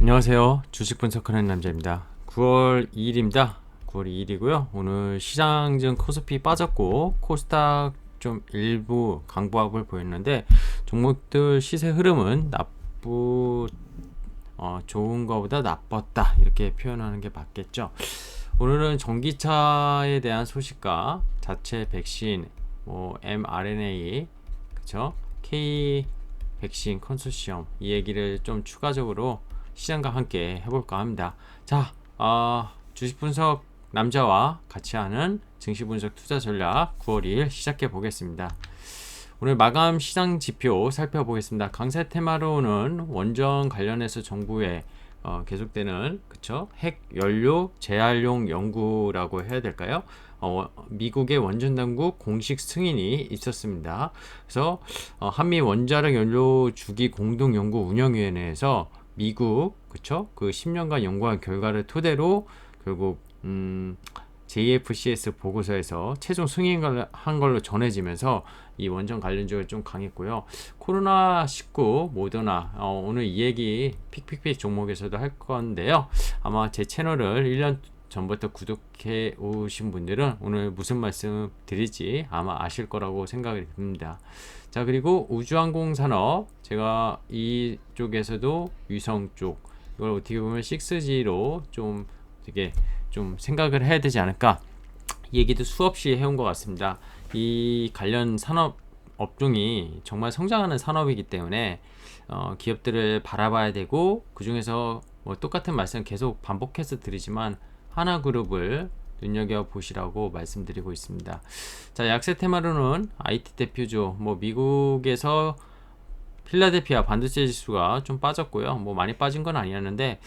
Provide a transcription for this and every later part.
안녕하세요. 주식 분석하는 남자입니다. 9월 2일입니다. 9월 2일이고요. 오늘 시장증 코스피 빠졌고 코스닥 좀 일부 강보합을 보였는데 종목들 시세 흐름은 좋은 것보다 나빴다 이렇게 표현하는 게 맞겠죠. 오늘은 전기차에 대한 소식과 자체 백신, mRNA, 그쵸? K 백신 컨소시엄 이 얘기를 좀 추가적으로 시장과 함께 해볼까 합니다. 자, 주식 분석 남자와 같이 하는 증시 분석 투자 전략 9월 2일 시작해 보겠습니다. 오늘 마감 시장 지표 살펴보겠습니다. 강세 테마로는 원전 관련해서 정부의 계속되는 핵 연료 재활용 연구라고 해야 될까요? 미국의 원전 당국 공식 승인이 있었습니다. 그래서 한미 원자력 연료 주기 공동 연구 운영위원회에서 미국 그 10년간 연구한 결과를 토대로 결국 JFCS 보고서에서 최종 승인한 걸로 전해지면서 이 원전 관련주가 좀 강했고요. 코로나19 모더나 오늘 이 얘기 픽픽픽 종목에서도 할 건데요. 아마 제 채널을 1년 전부터 구독해 오신 분들은 오늘 무슨 말씀 드릴지 아마 아실 거라고 생각이 듭니다. 자, 그리고 우주항공산업, 제가 이쪽에서도 위성 쪽 이걸 어떻게 보면 6G로 좀 되게 좀 생각을 해야 되지 않을까, 이 얘기도 수없이 해온 것 같습니다. 이 관련 산업 업종이 정말 성장하는 산업이기 때문에 기업들을 바라봐야 되고, 그 중에서 똑같은 말씀 계속 반복해서 드리지만 하나그룹을 눈여겨보시라고 말씀드리고 있습니다. 자, 약세 테마로는 IT 대표죠. 미국에서 필라델피아 반도체 지수가 좀 빠졌고요. 많이 빠진 건 아니었는데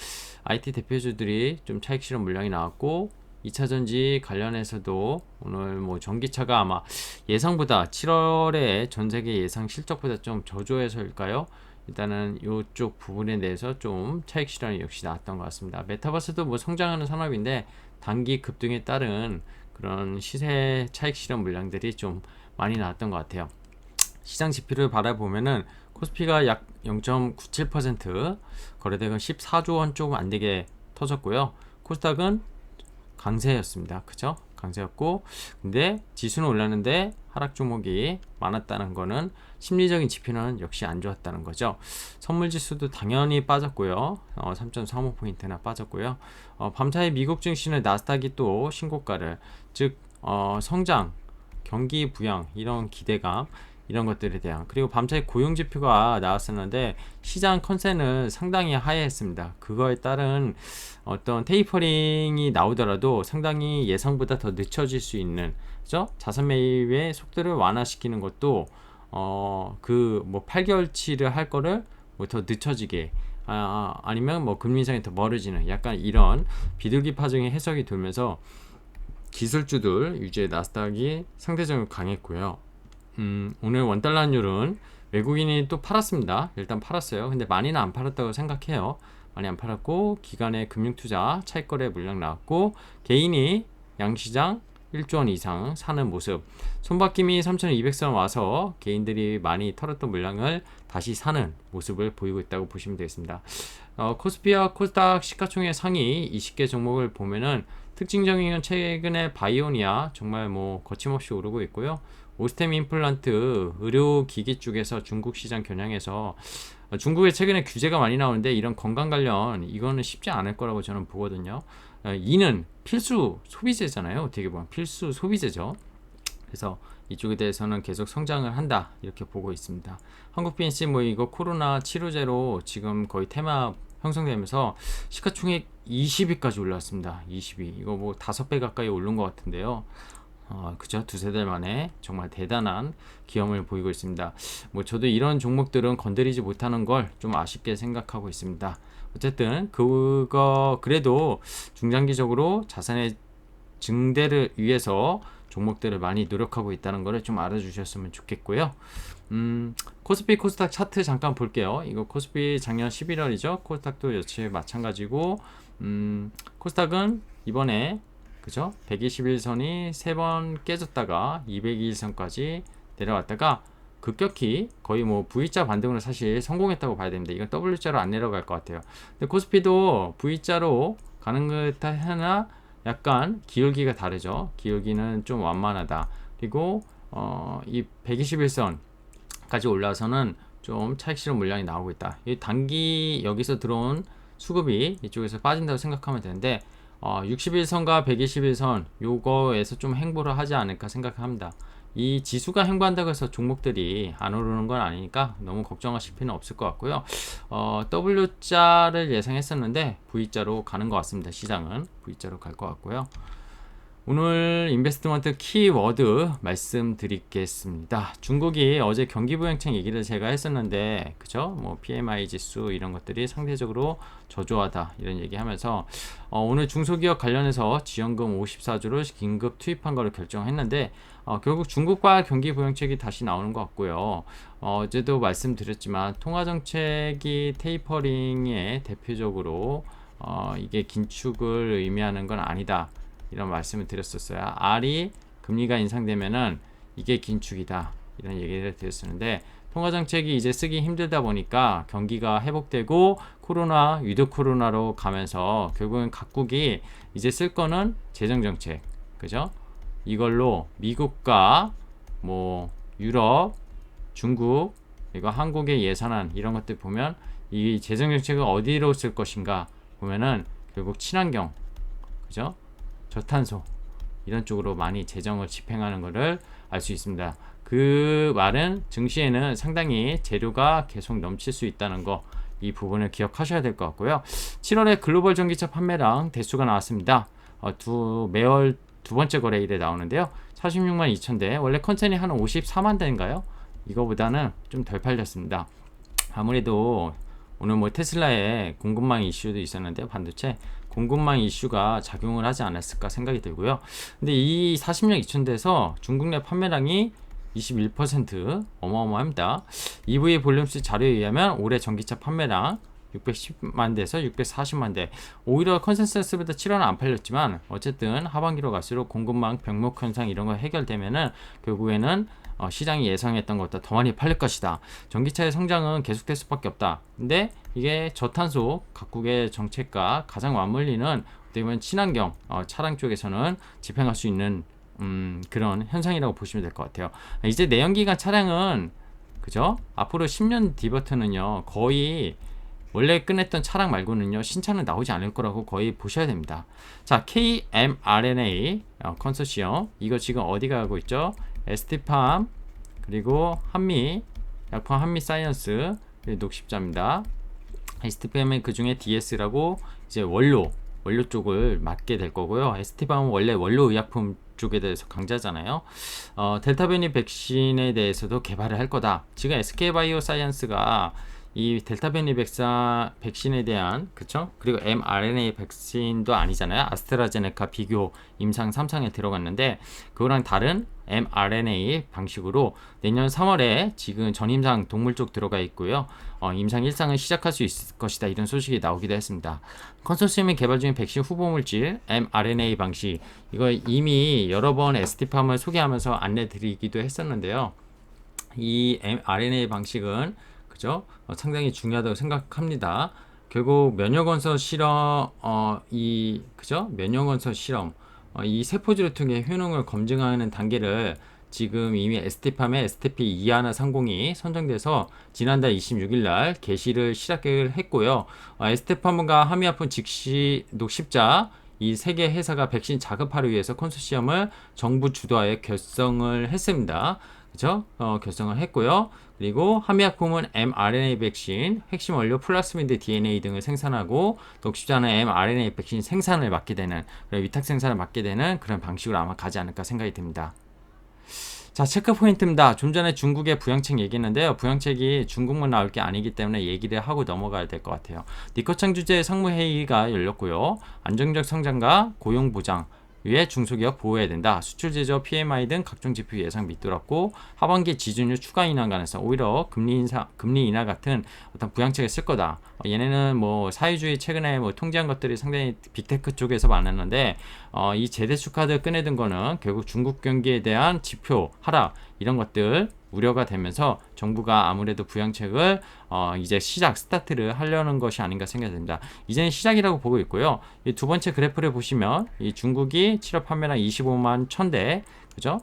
IT 대표주들이 좀 차익 실현 물량이 나왔고, 2차전지 관련해서도 오늘 전기차가 아마 예상보다 7월에 전세계 예상 실적보다 좀 저조해서일까요? 일단은 이쪽 부분에 대해서 좀 차익 실현이 역시 나왔던 것 같습니다. 메타버스도 성장하는 산업인데 단기 급등에 따른 그런 시세 차익 실현 물량들이 좀 많이 나왔던 것 같아요. 시장 지표를 바라보면은 코스피가 약 0.97% 거래대금 14조 원 조금 안 되게 터졌고요. 코스닥은 강세였습니다. 그죠? 강세였고, 근데 지수는 올랐는데 하락 종목이 많았다는 거는 심리적인 지표는 역시 안 좋았다는 거죠. 선물 지수도 당연히 빠졌고요. 3.35포인트나 빠졌고요. 밤사이 미국 증시는 나스닥이 또 신고가를, 즉 성장, 경기 부양, 이런 기대감, 이런 것들에 대한, 그리고 밤사이 고용지표가 나왔었는데 시장 컨센은 상당히 하회했습니다. 그거에 따른 어떤 테이퍼링이 나오더라도 상당히 예상보다 더 늦춰질 수 있는, 그죠? 자산 매입의 속도를 완화시키는 것도 8개월치를 할 거를 더 늦춰지게, 아니면 금리 인상이 더 멀어지는, 약간 이런 비둘기파적인 해석이 돌면서 기술주들 유지의 나스닥이 상대적으로 강했고요. 오늘 원달러율은 외국인이 또 팔았습니다. 일단 팔았어요. 근데 많이는 안 팔았다고 생각해요. 많이 안 팔았고, 기관의 금융투자 차익거래 물량 나왔고, 개인이 양시장 1조 원 이상 사는 모습, 손바뀜이 3,200선 와서 개인들이 많이 털었던 물량을 다시 사는 모습을 보이고 있다고 보시면 되겠습니다. 코스피와 코스닥 시가총액 상위 20개 종목을 보면은 특징적인 건 최근에 바이오니아 정말 거침없이 오르고 있고요. 오스템 임플란트 의료기기 쪽에서 중국 시장 겨냥해서, 중국에 최근에 규제가 많이 나오는데 이런 건강 관련 이거는 쉽지 않을 거라고 저는 보거든요. 이는 필수 소비재잖아요. 어떻게 보면 필수 소비재죠. 그래서 이쪽에 대해서는 계속 성장을 한다 이렇게 보고 있습니다. 한국 BNC 이거 코로나 치료제로 지금 거의 테마 형성되면서 시가총액 20위까지 올랐습니다. 20위, 이거 5배 가까이 오른 것 같은데요. 그죠? 두세 달 만에 정말 대단한 기염을 보이고 있습니다. 저도 이런 종목들은 건드리지 못하는 걸 좀 아쉽게 생각하고 있습니다. 어쨌든 그래도 중장기적으로 자산의 증대를 위해서 종목들을 많이 노력하고 있다는 것을 좀 알아주셨으면 좋겠고요. 코스피 코스닥 차트 잠깐 볼게요. 이거 코스피 작년 11월이죠. 코스닥도 역시 마찬가지고, 코스닥은 이번에 그죠? 121선이 3번 깨졌다가 202일선까지 내려왔다가 급격히 거의 뭐 V자 반등으로 사실 성공했다고 봐야 됩니다. 이건 W자로 안 내려갈 것 같아요. 근데 코스피도 V자로 가는 것 하나 약간 기울기가 다르죠. 기울기는 좀 완만하다. 그리고 이 121선까지 올라서는 좀 차익 실현 물량이 나오고 있다. 이 단기 여기서 들어온 수급이 이쪽에서 빠진다고 생각하면 되는데 61선과 121선 요거에서 좀 행보를 하지 않을까 생각합니다. 이 지수가 행보한다고 해서 종목들이 안 오르는 건 아니니까 너무 걱정하실 필요는 없을 것 같고요. W자를 예상했었는데 V자로 가는 것 같습니다. 시장은 V자로 갈 것 같고요. 오늘 인베스트먼트 키워드 말씀드리겠습니다. 중국이 어제 경기 부양책 얘기를 제가 했었는데, 그죠? 뭐 PMI 지수 이런 것들이 상대적으로 저조하다 이런 얘기하면서 오늘 중소기업 관련해서 지원금 54조를 긴급 투입한 거를 결정했는데 결국 중국과 경기 부양책이 다시 나오는 것 같고요. 어제도 말씀드렸지만 통화정책이 테이퍼링의 대표적으로 이게 긴축을 의미하는 건 아니다. 이런 말씀을 드렸었어요. R이 금리가 인상되면은 이게 긴축이다. 이런 얘기를 드렸었는데 통화정책이 이제 쓰기 힘들다 보니까 경기가 회복되고 코로나, 위드 코로나로 가면서 결국은 각국이 이제 쓸 거는 재정정책. 그죠? 이걸로 미국과 뭐 유럽, 중국, 그리고 한국의 예산안 이런 것들 보면 이 재정정책을 어디로 쓸 것인가 보면은 결국 친환경, 그죠? 저탄소 이런 쪽으로 많이 재정을 집행하는 것을 알 수 있습니다. 그 말은 증시에는 상당히 재료가 계속 넘칠 수 있다는 거, 이 부분을 기억하셔야 될 것 같고요. 7월에 글로벌 전기차 판매량 대수가 나왔습니다. 매월 두 번째 거래일에 나오는데요. 46만 2천 대, 원래 컨센이 한 54만 대인가요? 이거보다는 좀 덜 팔렸습니다. 아무래도 오늘 뭐 테슬라의 공급망 이슈도 있었는데 반도체 공급망 이슈가 작용을 하지 않았을까 생각이 들고요. 근데 이 40명 2천대에서 중국 내 판매량이 21% 어마어마합니다. EV 볼륨스 자료에 의하면 올해 전기차 판매량 610만 대에서 640만 대. 오히려 컨센서스보다 7월은 안 팔렸지만 어쨌든 하반기로 갈수록 공급망 병목 현상 이런 거 해결되면은 결국에는 시장이 예상했던 것보다 더 많이 팔릴 것이다. 전기차의 성장은 계속될 수밖에 없다. 근데 이게 저탄소 각국의 정책과 가장 맞물리는 어떻게 보면 친환경 차량 쪽에서는 집행할 수 있는 그런 현상이라고 보시면 될 것 같아요. 이제 내연기관 차량은 그죠? 앞으로 10년 뒤부터는요 거의 원래 끝냈던 차량 말고는요 신차는 나오지 않을 거라고 거의 보셔야 됩니다. 자, KMRNA 컨소시엄 이거 지금 어디 가고 있죠? ST팜 그리고 한미 약품 한미사이언스 녹십자입니다. ST팜은 그 중에 DS라고 이제 원료 쪽을 맡게 될 거고요. ST팜은 원래 원료 의약품 쪽에 대해서 강자잖아요. 델타변이 백신에 대해서도 개발을 할 거다. 지금 SK바이오사이언스가 이 델타 변이 백신에 대한 그쵸? 그리고 mRNA 백신도 아니잖아요. 아스트라제네카 비교 임상 3상에 들어갔는데 그거랑 다른 mRNA 방식으로 내년 3월에 지금 전임상 동물 쪽 들어가 있고요. 임상 1상을 시작할 수 있을 것이다. 이런 소식이 나오기도 했습니다. 컨소시엄이 개발 중인 백신 후보 물질 mRNA 방식 이거 이미 여러 번 ST팜을 소개하면서 안내 드리기도 했었는데요. 이 mRNA 방식은 그죠? 상당히 중요하다고 생각합니다. 결국 면역원소 실험, 그죠? 면역원소 실험, 이 세포질을 통해 효능을 검증하는 단계를 지금 이미 ST팜의 STP-2130이 선정돼서 지난달 26일 날 개시를 시작을 했고요. ST팜과 한미아품 직시 녹십자 이 세 개 회사가 백신 자급화를 위해서 컨소시엄을 정부 주도하에 결성을 했습니다. 그죠? 결성을 했고요. 그리고 한미약품은 mRNA 백신, 핵심 원료 플라스미드 DNA 등을 생산하고 녹십자는 mRNA 백신 생산을 맡게 되는 위탁 생산을 맡게 되는 그런 방식으로 아마 가지 않을까 생각이 듭니다. 자, 체크 포인트입니다. 좀 전에 중국의 부양책 얘기했는데요. 부양책이 중국만 나올 게 아니기 때문에 얘기를 하고 넘어가야 될 것 같아요. 니커창 주재 상무회의가 열렸고요. 안정적 성장과 고용 보장 위에 중소기업 보호해야 된다. 수출 제조, PMI 등 각종 지표 예상 밑돌았고 하반기 지준율 추가 인하 가능성 오히려 금리 인하 같은 어떤 부양책을 쓸 거다. 얘네는 뭐 사회주의 최근에 뭐 통제한 것들이 상당히 빅테크 쪽에서 많았는데 이 제대 축하들 꺼내든 거는 결국 중국 경기에 대한 지표 하락 이런 것들 우려가 되면서 정부가 아무래도 부양책을 이제 스타트를 하려는 것이 아닌가 생각이 듭니다. 이제는 시작이라고 보고 있고요. 이 두 번째 그래프를 보시면 이 중국이 7월 판매량 25만 1000대, 그죠?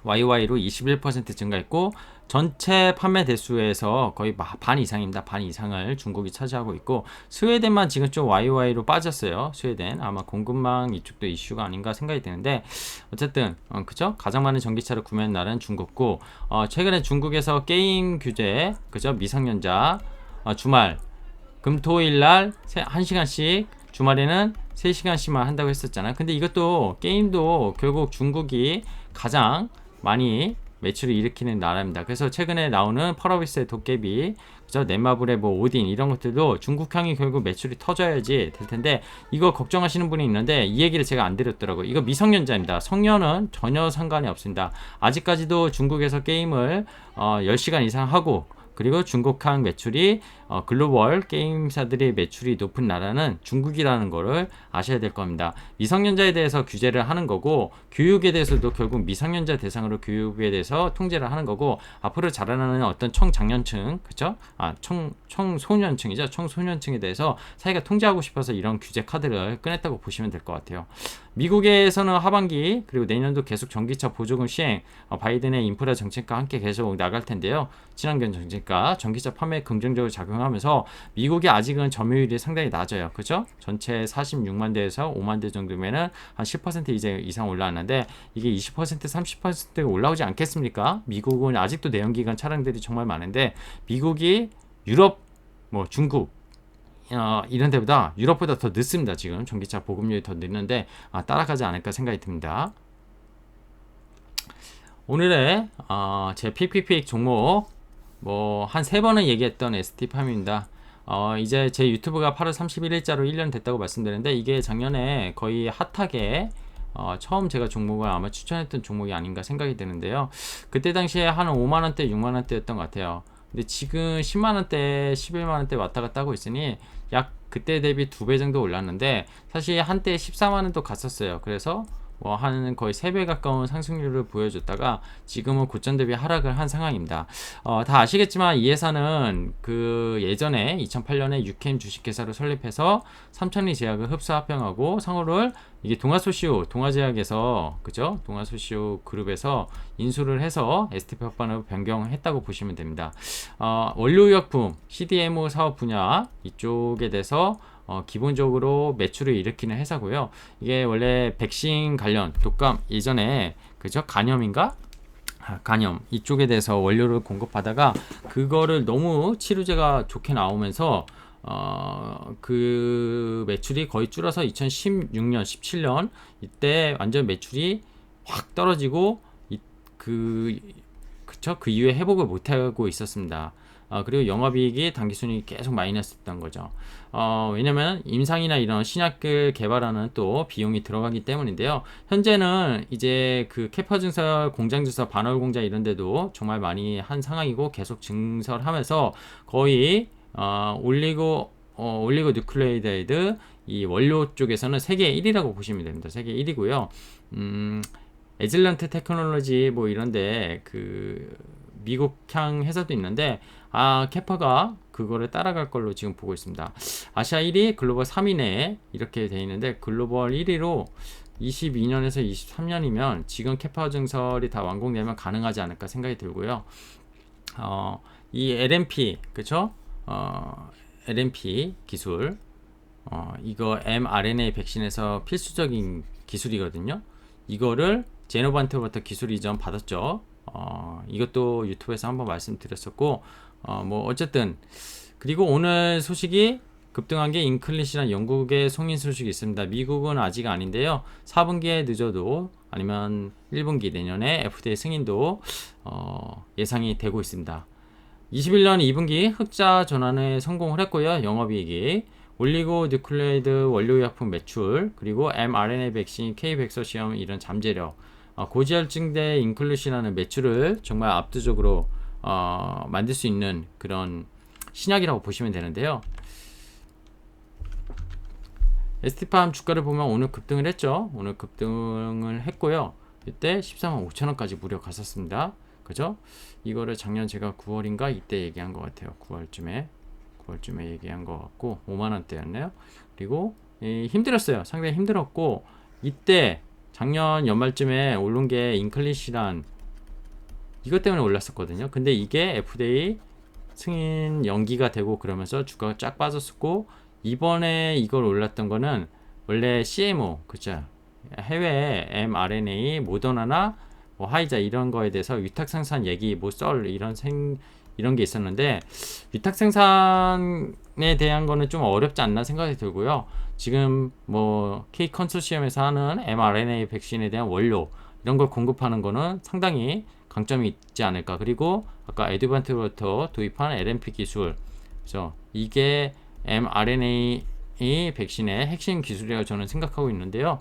YY로 21% 증가했고 전체 판매 대수에서 거의 반 이상입니다. 반 이상을 중국이 차지하고 있고 스웨덴만 지금 좀 YY로 빠졌어요. 스웨덴 아마 공급망 이쪽도 이슈가 아닌가 생각이 드는데 어쨌든 그죠? 가장 많은 전기차를 구매한 나라는 중국고 최근에 중국에서 게임 규제 그죠? 미성년자 주말 금토일 날 1시간씩 주말에는 3시간씩만 한다고 했었잖아요. 근데 이것도 게임도 결국 중국이 가장 많이 매출을 일으키는 나라입니다. 그래서 최근에 나오는 펄어비스의 도깨비, 그죠? 넷마블의 뭐 오딘 이런 것들도 중국향이 결국 매출이 터져야지 될 텐데 이거 걱정하시는 분이 있는데 이 얘기를 제가 안 드렸더라고요. 이거 미성년자입니다. 성년은 전혀 상관이 없습니다. 아직까지도 중국에서 게임을 10시간 이상 하고 그리고 중국향 매출이 글로벌 게임사들의 매출이 높은 나라는 중국이라는 거를 아셔야 될 겁니다. 미성년자에 대해서 규제를 하는 거고 교육에 대해서도 결국 미성년자 대상으로 교육에 대해서 통제를 하는 거고 앞으로 자라나는 어떤 청장년층 그죠? 청소년층이죠. 청소년층에 대해서 사회가 통제하고 싶어서 이런 규제 카드를 꺼냈다고 보시면 될 것 같아요. 미국에서는 하반기 그리고 내년도 계속 전기차 보조금 시행 바이든의 인프라 정책과 함께 계속 나갈 텐데요. 친환경 정책과 전기차 판매에 긍정적으로 작용하면서 미국이 아직은 점유율이 상당히 낮아요. 그죠? 전체 46만 대에서 5만 대 정도면은 한 10% 이상 올라왔는데 이게 20% 30%가 올라오지 않겠습니까? 미국은 아직도 내연기관 차량들이 정말 많은데 미국이 유럽 뭐 중국 이런 데보다 유럽보다 더 늦습니다. 지금 전기차 보급률이 더 늦는데 따라가지 않을까 생각이 듭니다. 오늘의 제 픽픽픽 종목 뭐 한 3번은 얘기했던 ST팜입니다. 이제 제 유튜브가 8월 31일자로 1년 됐다고 말씀드렸는데 이게 작년에 거의 핫하게 처음 제가 종목을 아마 추천했던 종목이 아닌가 생각이 드는데요. 그때 당시에 한 5만원대 6만원대였던 것 같아요. 근데 지금 10만원대 11만원대 왔다 갔다 하고 있으니 약 그때 대비 2배 정도 올랐는데 사실 한때 14만원도 갔었어요. 그래서 뭐 한 거의 3배 가까운 상승률을 보여줬다가 지금은 고점 대비 하락을 한 상황입니다. 다 아시겠지만 이 회사는 그 예전에 2008년에 유캠 주식회사를 설립해서 삼천리 제약을 흡수 합병하고 상호를 이게 동아소시오 동아제약에서 그죠? 동아소시오 그룹에서 인수를 해서 ST팜으로 변경했다고 보시면 됩니다. 원료의약품 CDMO 사업 분야 이쪽에 대해서 기본적으로 매출을 일으키는 회사고요. 이게 원래 백신 관련 독감 예전에 그죠? 간염인가? 간염 이쪽에 대해서 원료를 공급하다가 그거를 너무 치료제가 좋게 나오면서 그 매출이 거의 줄어서 2016년 17년 이때 완전 매출이 확 떨어지고 그쵸? 그 이후에 회복을 못하고 있었습니다. 그리고 영업이익이 당기순이익이 계속 마이너스였던 거죠. 왜냐면 임상이나 이런 신약을 개발하는 또 비용이 들어가기 때문인데요. 현재는 이제 그 캐파 증설, 공장 증설, 반월 공장 이런 데도 정말 많이 한 상황이고 계속 증설하면서 거의 올리고 뉴클레이드 이 원료 쪽에서는 세계 1위라고 보시면 됩니다. 세계 1위고요. 에질런트 테크놀로지 뭐 이런데 그 미국향 회사도 있는데 캐파가 그거를 따라갈 걸로 지금 보고 있습니다. 아시아 1위, 글로벌 3위네 이렇게 돼 있는데 글로벌 1위로 22년에서 23년이면 지금 캐파 증설이 다 완공되면 가능하지 않을까 생각이 들고요. 이 LNP 그쵸? LNP 기술 이거 mRNA 백신에서 필수적인 기술이거든요. 이거를 제노반트로부터 기술 이전 받았죠. 이것도 유튜브에서 한번 말씀드렸었고 뭐 어쨌든 그리고 오늘 소식이 급등한 게 인클릿이란 영국의 송인 소식이 있습니다. 미국은 아직 아닌데요. 4분기에 늦어도 아니면 1분기 내년에 FDA 승인도 예상이 되고 있습니다. 21년 2분기 흑자 전환에 성공을 했고요. 영업이익이 올리고 뉴클레이드 원료의약품 매출 그리고 mRNA 백신 K100서 시험 이런 잠재력 고지혈증대 인클루시라는 매출을 정말 압도적으로 만들 수 있는 그런 신약이라고 보시면 되는데요. ST팜 주가를 보면 오늘 급등을 했죠. 오늘 급등을 했고요. 이때 14만 5천원까지 무려 갔었습니다. 그죠? 이거를 작년 제가 9월인가 이때 얘기한 것 같아요. 9월쯤에 얘기한 것 같고 5만 원대였네요. 그리고 힘들었어요. 상당히 힘들었고 이때 작년 연말쯤에 오른 게 인클리시란 이것 때문에 올랐었거든요. 근데 이게 FDA 승인 연기가 되고 그러면서 주가가 쫙 빠졌었고 이번에 이걸 올랐던 거는 원래 CMO 그죠? 해외 mRNA 모더나나 뭐 화이자 이런 거에 대해서 위탁 생산 얘기 뭐 썰 이런 게 있었는데 위탁 생산에 대한 거는 좀 어렵지 않나 생각이 들고요. 지금 뭐 K 컨소시엄에서 하는 mRNA 백신에 대한 원료 이런 걸 공급하는 거는 상당히 강점이 있지 않을까. 그리고 아까 에드반트부터 도입한 LNP 기술, 그래서 이게 mRNA 백신의 핵심 기술이라고 저는 생각하고 있는데요.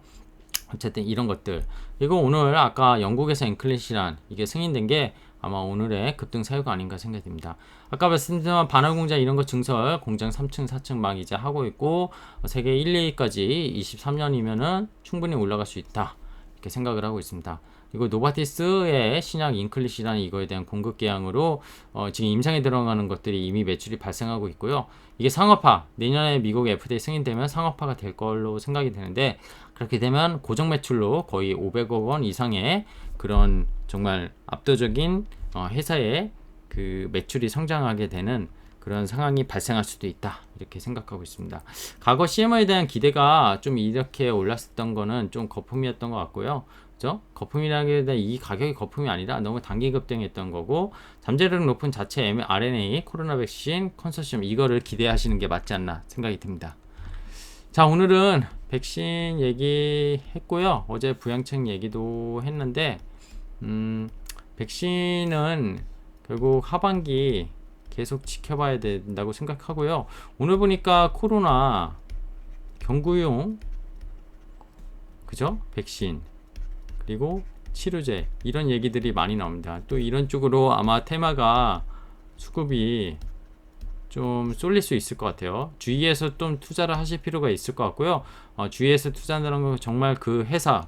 어쨌든 이런 것들. 그리고 오늘 아까 영국에서 엔클리시란 이게 승인된 게 아마 오늘의 급등 사유가 아닌가 생각이 듭니다. 아까 말씀드린 반월 공장 이런 거 증설 공장 3층 4층 막 이제 하고 있고 세계 1, 2위까지 23년이면은 충분히 올라갈 수 있다 이렇게 생각을 하고 있습니다. 그리고 노바티스의 신약 인클리시란 이거에 대한 공급 계약으로 지금 임상에 들어가는 것들이 이미 매출이 발생하고 있고요. 이게 상업화, 내년에 미국 FDA 승인되면 상업화가 될 걸로 생각이 되는데 그렇게 되면 고정 매출로 거의 500억 원 이상의 그런 정말 압도적인 회사의 그 매출이 성장하게 되는 그런 상황이 발생할 수도 있다 이렇게 생각하고 있습니다. 과거 CMO에 대한 기대가 좀 이렇게 올랐었던 거는 좀 거품이었던 것 같고요. 그죠? 거품이라기보다 이 가격이 거품이 아니라 너무 단기 급등했던 거고 잠재력 높은 자체 mRNA 코로나 백신 컨소시엄 이거를 기대하시는 게 맞지 않나 생각이 듭니다. 자, 오늘은 백신 얘기했고요. 어제 부양책 얘기도 했는데 백신은 결국 하반기 계속 지켜봐야 된다고 생각하고요. 오늘 보니까 코로나 경구용 그죠? 백신 그리고 치료제 이런 얘기들이 많이 나옵니다. 또 이런 쪽으로 아마 테마가 수급이 좀 쏠릴 수 있을 것 같아요. 주위에서 좀 투자를 하실 필요가 있을 것 같고요. 주위에서 투자한다는 건 정말 그 회사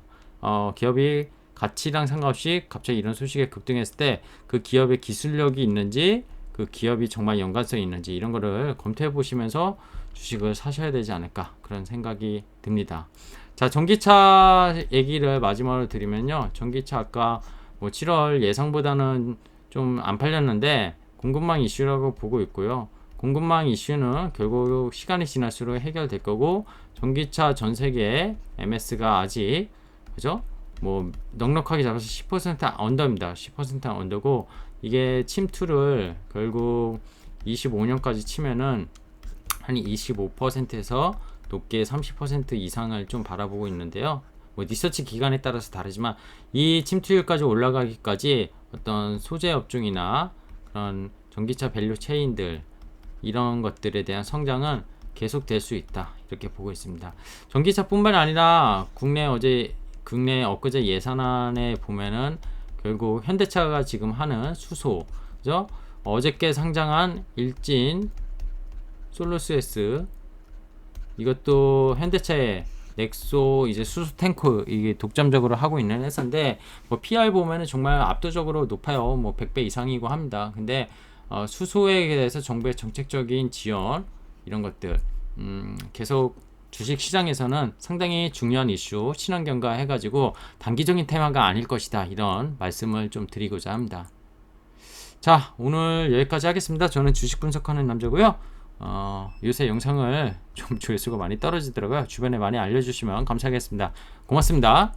기업이 가치랑 상관없이 갑자기 이런 소식에 급등했을 때 그 기업의 기술력이 있는지 그 기업이 정말 연관성이 있는지 이런 거를 검토해 보시면서 주식을 사셔야 되지 않을까 그런 생각이 듭니다. 자, 전기차 얘기를 마지막으로 드리면요. 전기차 아까 뭐 7월 예상보다는 좀 안 팔렸는데 공급망 이슈라고 보고 있고요. 공급망 이슈는 결국 시간이 지날수록 해결될 거고 전기차 전 세계 MS가 아직 그죠? 뭐 넉넉하게 잡아서 10% 언더입니다. 10% 언더고 이게 침투를 결국 25년까지 치면은 한 25%에서 높게 30% 이상을 좀 바라보고 있는데요. 뭐 리서치 기간에 따라서 다르지만 이 침투율까지 올라가기까지 어떤 소재 업종이나 그런 전기차 밸류 체인들 이런 것들에 대한 성장은 계속될 수 있다 이렇게 보고 있습니다. 전기차뿐만 아니라 국내 엊그제 예산안에 보면은 결국 현대차가 지금 하는 수소 그죠? 어저께 상장한 일진 솔루스 S 이것도 현대차의 넥소 이제 수소 탱크 이게 독점적으로 하고 있는 회사인데 뭐 PR 보면은 정말 압도적으로 높아요. 뭐 100배 이상이고 합니다. 근데 수소에 대해서 정부의 정책적인 지원 이런 것들 계속 주식 시장에서는 상당히 중요한 이슈 친환경과 해가지고 단기적인 테마가 아닐 것이다 이런 말씀을 좀 드리고자 합니다. 자, 오늘 여기까지 하겠습니다. 저는 주식 분석하는 남자고요. 요새 영상을 좀 조회수가 많이 떨어지더라고요. 주변에 많이 알려주시면 감사하겠습니다. 고맙습니다.